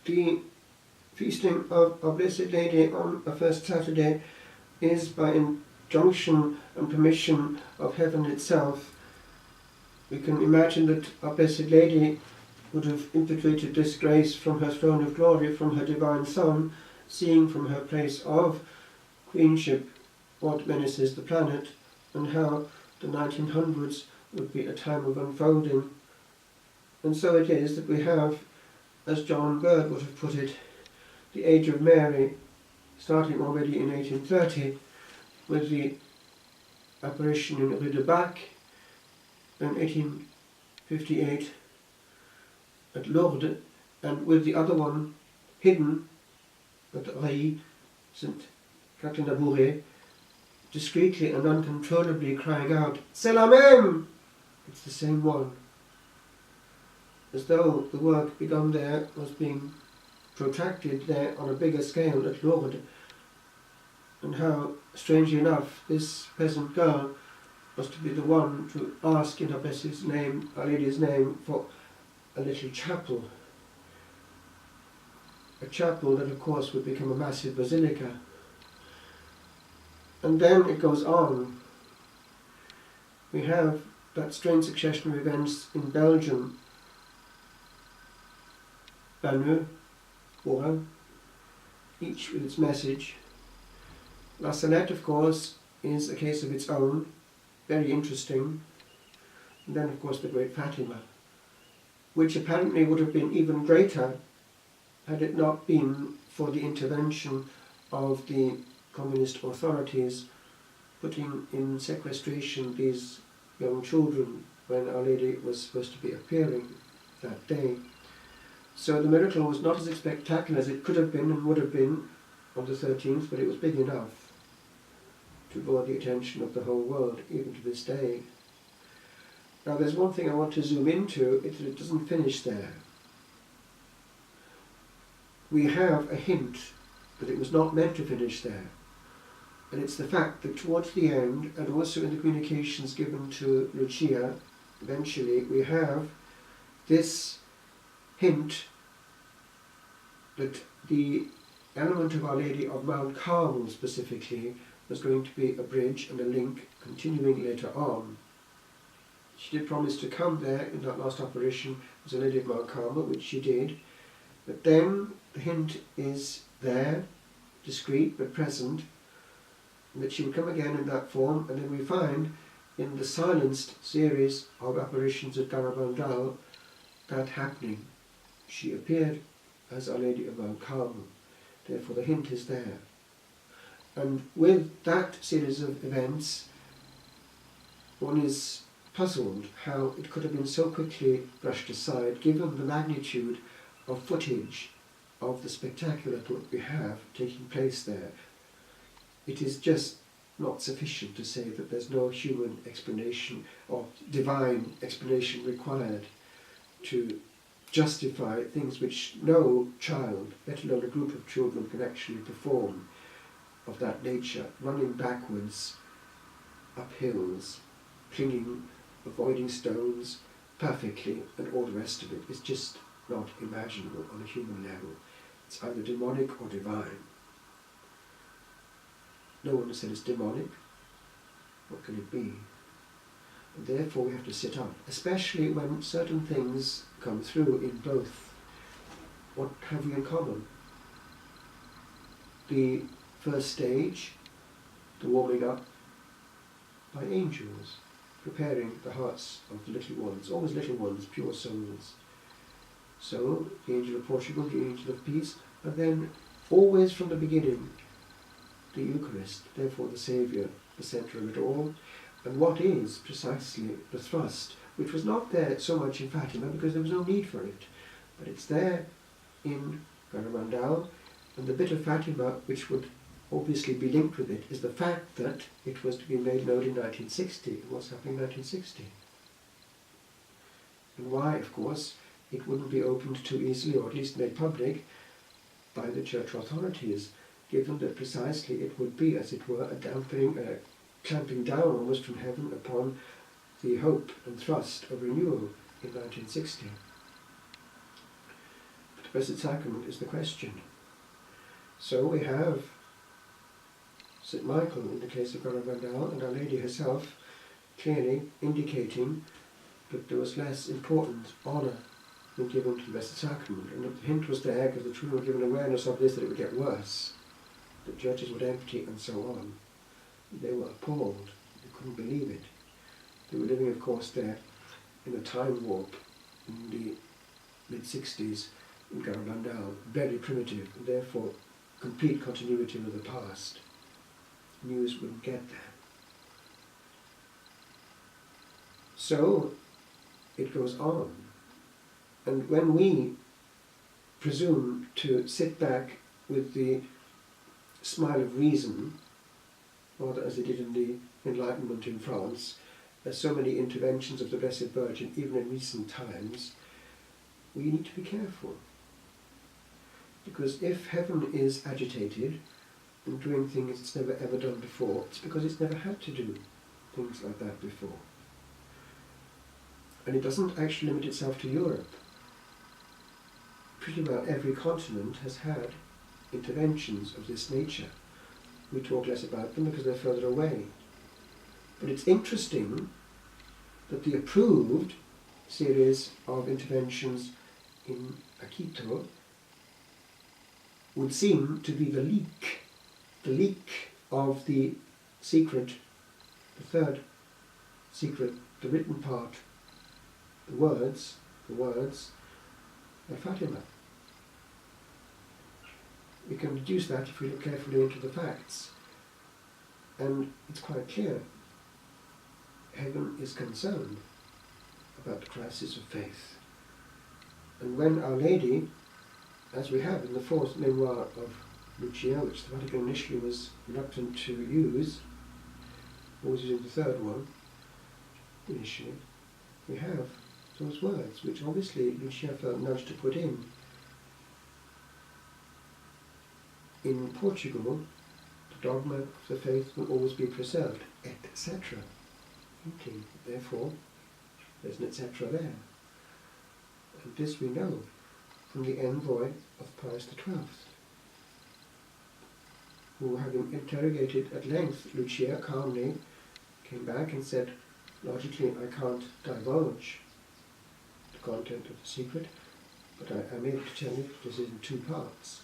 The feasting of Our Blessed Lady on a first Saturday is by injunction and permission of heaven itself. We can imagine that Our Blessed Lady would have infiltrated this grace from her throne of glory, from her divine Son, seeing from her place of queenship what menaces the planet, and how the 1900s would be a time of unfolding. And so it is that we have, as John Bird would have put it, the age of Mary, starting already in 1830 with the apparition in Rue de Bac, in 1858 at Lourdes, and with the other one hidden at Ray, St. Catherine d'Abouret, discreetly and uncontrollably crying out, "C'est la même!" It's the same one. As though the work begun there was being protracted there on a bigger scale at Lourdes, and how, strangely enough, this peasant girl was to be the one to ask in Our Blessed's name, Our Lady's name, for a little chapel. A chapel that of course would become a massive basilica. And then it goes on. We have that strange succession of events in Belgium, Banneux, Oran, each with its message. La Salette, of course, is a case of its own, very interesting. And then, of course, the Great Fatima, which apparently would have been even greater had it not been for the intervention of the communist authorities putting in sequestration these young children when Our Lady was supposed to be appearing that day. So the miracle was not as spectacular as it could have been and would have been on the 13th, but it was big enough to draw the attention of the whole world, even to this day. Now there's one thing I want to zoom into, it's that it doesn't finish there. We have a hint that it was not meant to finish there. And it's the fact that towards the end, and also in the communications given to Lucia, eventually, we have this hint that the element of Our Lady of Mount Carmel specifically was going to be a bridge and a link continuing later on. She did promise to come there in that last apparition as a Lady of Mount Carmel, which she did, but then the hint is there, discreet but present, and that she would come again in that form, and then we find in the silenced series of apparitions at Garabandal that happening. She appeared as Our Lady of Mount Carmel, therefore the hint is there. And with that series of events, one is puzzled how it could have been so quickly brushed aside, given the magnitude of footage of the spectacular that we have taking place there. It is just not sufficient to say that there's no human explanation or divine explanation required to justify things which no child, let alone a group of children, can actually perform of that nature, running backwards, up hills, clinging, avoiding stones perfectly, and all the rest of it is just not imaginable on a human level. It's either demonic or divine. No one has said it's demonic. What can it be? And therefore we have to sit up, especially when certain things come through in both. What have we in common? The first stage, the warming up by angels, preparing the hearts of the little ones, always little ones, pure souls. So, the angel of Portugal, the angel of peace, and then always from the beginning, the Eucharist, therefore the Saviour, the centre of it all. And what is precisely the thrust, which was not there so much in Fatima because there was no need for it, but it's there in Garabandal, and the bit of Fatima which would obviously be linked with it is the fact that it was to be made known in 1960, and what's happening in 1960. And why, of course, it wouldn't be opened too easily, or at least made public, by the church authorities, given that precisely it would be, as it were, a dampening, clamping down almost from heaven upon the hope and thrust of renewal in 1960. But Blessed Sacrament is the question. So we have St. Michael in the case of Garabandal, and Our Lady herself clearly indicating that there was less important honour than given to the Blessed Sacrament, and that the hint was there because the children were given awareness of this, that it would get worse, that churches would empty and so on. They were appalled, they couldn't believe it. They were living, of course, there in a time warp in the mid-60s in Garabandal, very primitive, and therefore complete continuity with the past. News wouldn't get there. So it goes on. And when we presume to sit back with the smile of reason, or as they did in the Enlightenment in France, there's so many interventions of the Blessed Virgin, even in recent times, we need to be careful. Because if heaven is agitated and doing things it's never ever done before, it's because it's never had to do things like that before. And it doesn't actually limit itself to Europe. Pretty well every continent has had interventions of this nature. We talk less about them because they're further away. But it's interesting that the approved series of interventions in Akito would seem to be the leak of the secret, the third secret, the written part, the words of Fatima. We can deduce that if we look carefully into the facts. And it's quite clear. Heaven is concerned about the crisis of faith. And when Our Lady, as we have in the fourth memoir of Lucia, which the Vatican initially was reluctant to use, always using the third one initially, we have those words, which obviously Lucia felt nudged to put in. In Portugal, the dogma of the faith will always be preserved, etc. Hinting, therefore, there's an etc. there. And this we know from the envoy of Pius XII, who, having interrogated at length Lucia calmly, came back and said, logically, I can't divulge the content of the secret, but I'm able to tell you this is in two parts.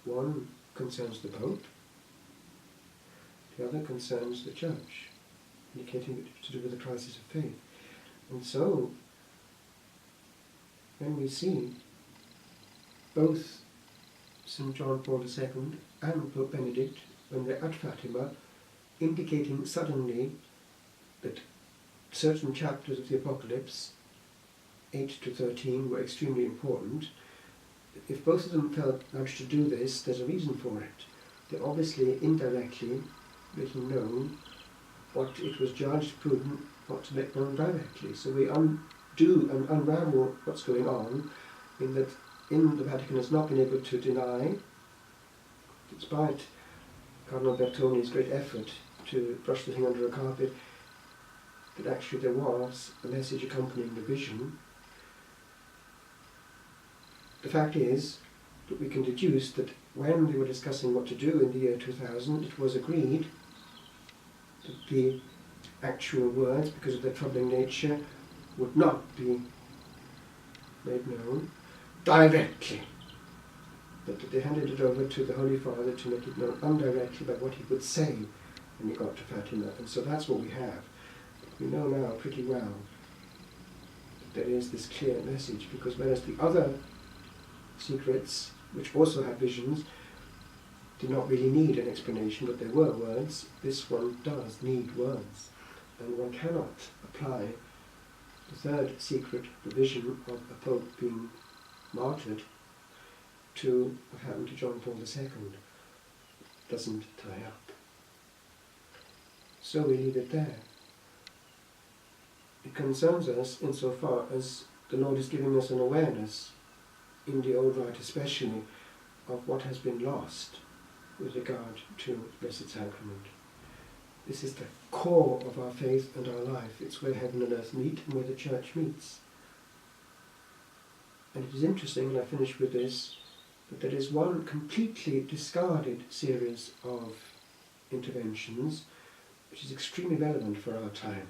One concerns the Pope, the other concerns the Church, indicating that it's to do with the crisis of faith. And so, when we see both St. John Paul II and Pope Benedict, when they're at Fatima, indicating suddenly that certain chapters of the Apocalypse, 8 to 13, were extremely important, if both of them felt nudged to do this, there's a reason for it. They obviously indirectly making known what it was judged prudent not to make known directly. So we undo and unravel what's going on, in that in the Vatican has not been able to deny, despite Cardinal Bertoni's great effort to brush the thing under a carpet, that actually there was a message accompanying the vision. The fact is that we can deduce that when they were discussing what to do in the year 2000, it was agreed that the actual words, because of their troubling nature, would not be made known directly, but that they handed it over to the Holy Father to make it known indirectly by what he would say when he got to Fatima. And so that's what we have. We know now pretty well that there is this clear message, because whereas the other secrets, which also had visions, did not really need an explanation, but there were words, this one does need words. And one cannot apply the third secret, the vision of a Pope being martyred, to what happened to John Paul II. It doesn't tie up. So we leave it there. It concerns us insofar as the Lord is giving us an awareness, in the Old Rite especially, of what has been lost with regard to Blessed Sacrament. This is the core of our faith and our life. It's where heaven and earth meet and where the Church meets. And it is interesting, and I finish with this, that there is one completely discarded series of interventions which is extremely relevant for our time.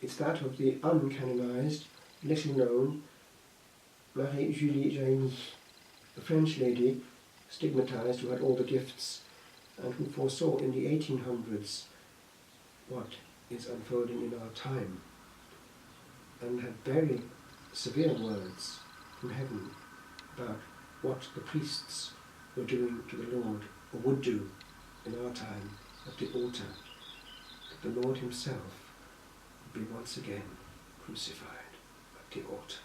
It's that of the uncanonised, little known Marie-Julie Jaime, a French lady, stigmatised, who had all the gifts and who foresaw in the 1800s what is unfolding in our time, and had very severe words from heaven about what the priests were doing to the Lord, or would do in our time at the altar, that the Lord himself would be once again crucified at the altar.